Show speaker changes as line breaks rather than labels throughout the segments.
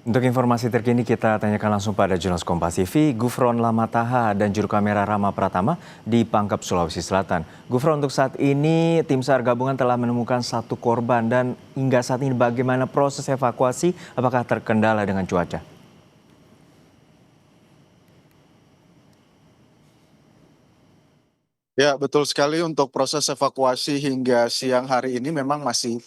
Untuk informasi terkini kita tanyakan langsung pada jurnalis Kompas TV, Gufron Lamataha dan juru kamera Rama Pratama di Pangkep, Sulawesi Selatan. Gufron, untuk saat ini tim SAR gabungan telah menemukan satu korban dan hingga saat ini bagaimana proses evakuasi? Apakah terkendala dengan cuaca?
Ya, betul sekali untuk proses evakuasi hingga siang hari ini memang masih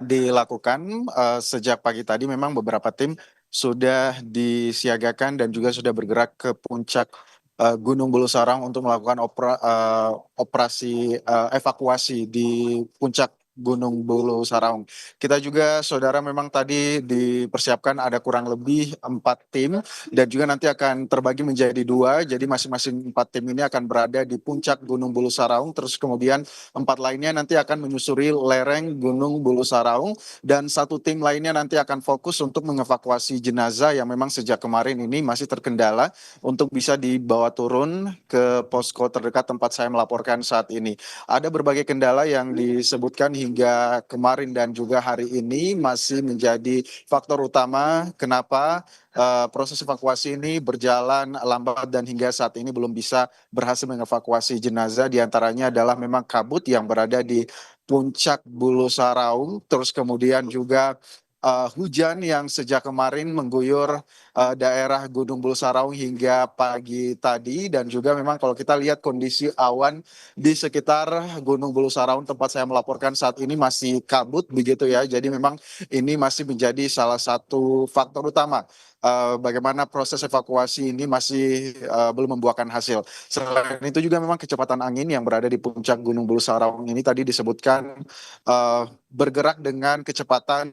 dilakukan. Sejak pagi tadi memang beberapa tim sudah disiagakan dan juga sudah bergerak ke puncak Gunung Bulu Sarang untuk melakukan operasi evakuasi di puncak Gunung Bulu Sarang. Kita juga, saudara, memang tadi dipersiapkan ada kurang lebih 4 tim dan juga nanti akan terbagi menjadi 2. Jadi masing-masing 4 tim ini akan berada di puncak Gunung Bulu Saraung. Terus kemudian 4 lainnya nanti akan menyusuri lereng Gunung Bulu Saraung dan 1 tim lainnya nanti akan fokus untuk mengevakuasi jenazah yang memang sejak kemarin ini masih terkendala untuk bisa dibawa turun ke posko terdekat tempat saya melaporkan saat ini. Ada berbagai kendala yang disebutkan hingga kemarin dan juga hari ini masih menjadi faktor utama kenapa proses evakuasi ini berjalan lambat dan hingga saat ini belum bisa berhasil mengevakuasi jenazah. Di antaranya adalah memang kabut yang berada di puncak Bulu Saraung, terus kemudian juga hujan yang sejak kemarin mengguyur daerah Gunung Bulu Saraung hingga pagi tadi, dan juga memang kalau kita lihat kondisi awan di sekitar Gunung Bulu Saraung tempat saya melaporkan saat ini masih kabut begitu ya. Jadi memang ini masih menjadi salah satu faktor utama bagaimana proses evakuasi ini masih belum membuahkan hasil. Selain itu juga memang kecepatan angin yang berada di puncak Gunung Bulu Saraung ini tadi disebutkan bergerak dengan kecepatan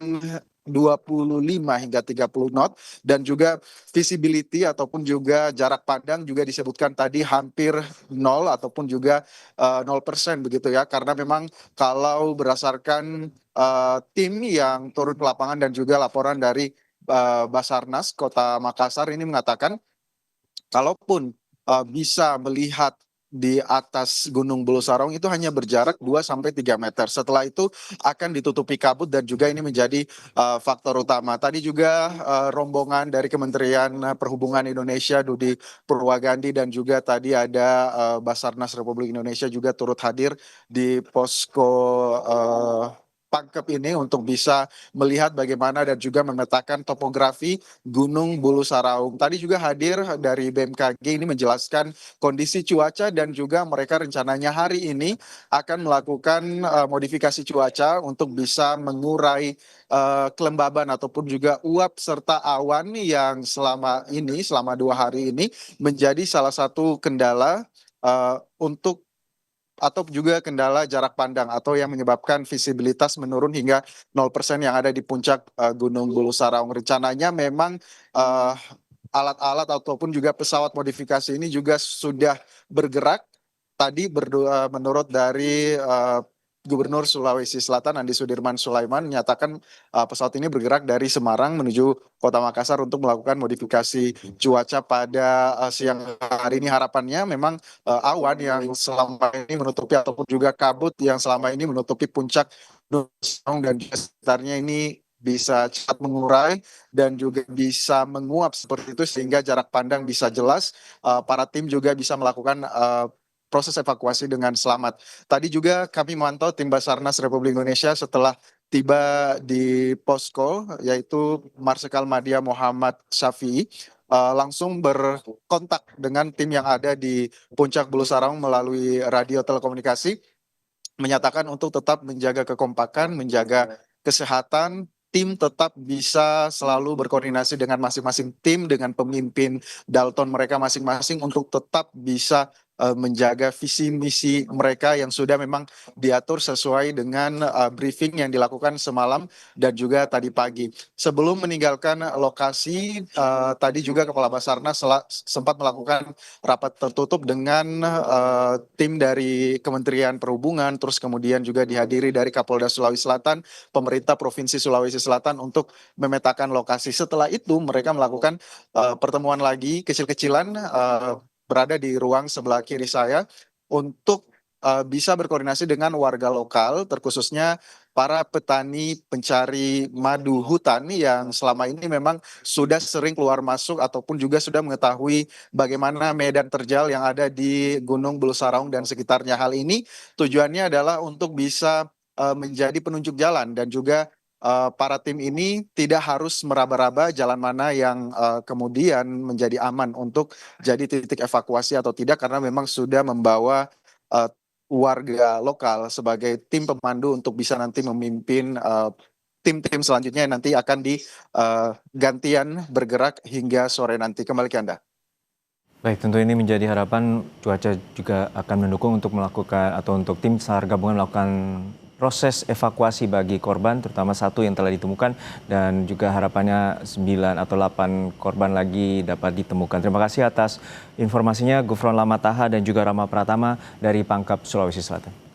25 hingga 30 knot, dan juga visibility ataupun juga jarak pandang juga disebutkan tadi hampir nol ataupun juga 0% begitu ya, karena memang kalau berdasarkan tim yang turun ke lapangan dan juga laporan dari Basarnas Kota Makassar ini mengatakan kalaupun bisa melihat di atas Gunung Bulu Sarong itu hanya berjarak 2 sampai 3 meter. Setelah itu akan ditutupi kabut dan juga ini menjadi faktor utama. Tadi juga rombongan dari Kementerian Perhubungan Indonesia Dudi Purwagandi dan juga tadi ada Basarnas Republik Indonesia juga turut hadir di posko Pangkep ini untuk bisa melihat bagaimana dan juga memetakan topografi Gunung Bulu Saraung. Tadi juga hadir dari BMKG ini menjelaskan kondisi cuaca dan juga mereka rencananya hari ini akan melakukan modifikasi cuaca untuk bisa mengurai kelembaban ataupun juga uap serta awan yang selama 2 hari ini menjadi salah satu kendala untuk atau juga kendala jarak pandang atau yang menyebabkan visibilitas menurun hingga 0% yang ada di puncak Gunung Bulu Saraung. Rencananya memang eh, alat-alat ataupun juga pesawat modifikasi ini juga sudah bergerak. Tadi menurut dari Gubernur Sulawesi Selatan Andi Sudirman Sulaiman menyatakan pesawat ini bergerak dari Semarang menuju Kota Makassar untuk melakukan modifikasi cuaca pada siang hari ini. Harapannya memang awan yang selama ini menutupi ataupun juga kabut yang selama ini menutupi puncak Gunung Sarung dan juga sekitarnya ini bisa cepat mengurai dan juga bisa menguap seperti itu sehingga jarak pandang bisa jelas. Para tim juga bisa melakukan proses evakuasi dengan selamat. Tadi juga kami memantau tim Basarnas Republik Indonesia setelah tiba di posko, yaitu Marsikal Madia Muhammad Syafi'i, langsung berkontak dengan tim yang ada di Puncak Bulu Sarang melalui radio telekomunikasi, menyatakan untuk tetap menjaga kekompakan, menjaga kesehatan, tim tetap bisa selalu berkoordinasi dengan masing-masing tim, dengan pemimpin Dalton mereka masing-masing untuk tetap bisa menjaga visi misi mereka yang sudah memang diatur sesuai dengan briefing yang dilakukan semalam dan juga tadi pagi. Sebelum meninggalkan lokasi, tadi juga Kepala Basarnas sempat melakukan rapat tertutup dengan tim dari Kementerian Perhubungan, terus kemudian juga dihadiri dari Kapolda Sulawesi Selatan, pemerintah Provinsi Sulawesi Selatan untuk memetakan lokasi. Setelah itu mereka melakukan pertemuan lagi kecil-kecilan berada di ruang sebelah kiri saya untuk bisa berkoordinasi dengan warga lokal, terkhususnya para petani pencari madu hutan yang selama ini memang sudah sering keluar masuk ataupun juga sudah mengetahui bagaimana medan terjal yang ada di Gunung Bulu Saraung dan sekitarnya. Hal ini tujuannya adalah untuk bisa menjadi penunjuk jalan dan juga para tim ini tidak harus meraba-raba jalan mana yang kemudian menjadi aman untuk jadi titik evakuasi atau tidak karena memang sudah membawa eh, warga lokal sebagai tim pemandu untuk bisa nanti memimpin tim-tim selanjutnya yang nanti akan gantian bergerak hingga sore nanti. Kembali ke Anda.
Baik, tentu ini menjadi harapan cuaca juga akan mendukung untuk melakukan atau untuk tim SAR gabungan melakukan proses evakuasi bagi korban, terutama satu yang telah ditemukan dan juga harapannya 9 atau 8 korban lagi dapat ditemukan. Terima kasih atas informasinya Gufron Lamataha dan juga Rama Pratama dari Pangkep, Sulawesi Selatan.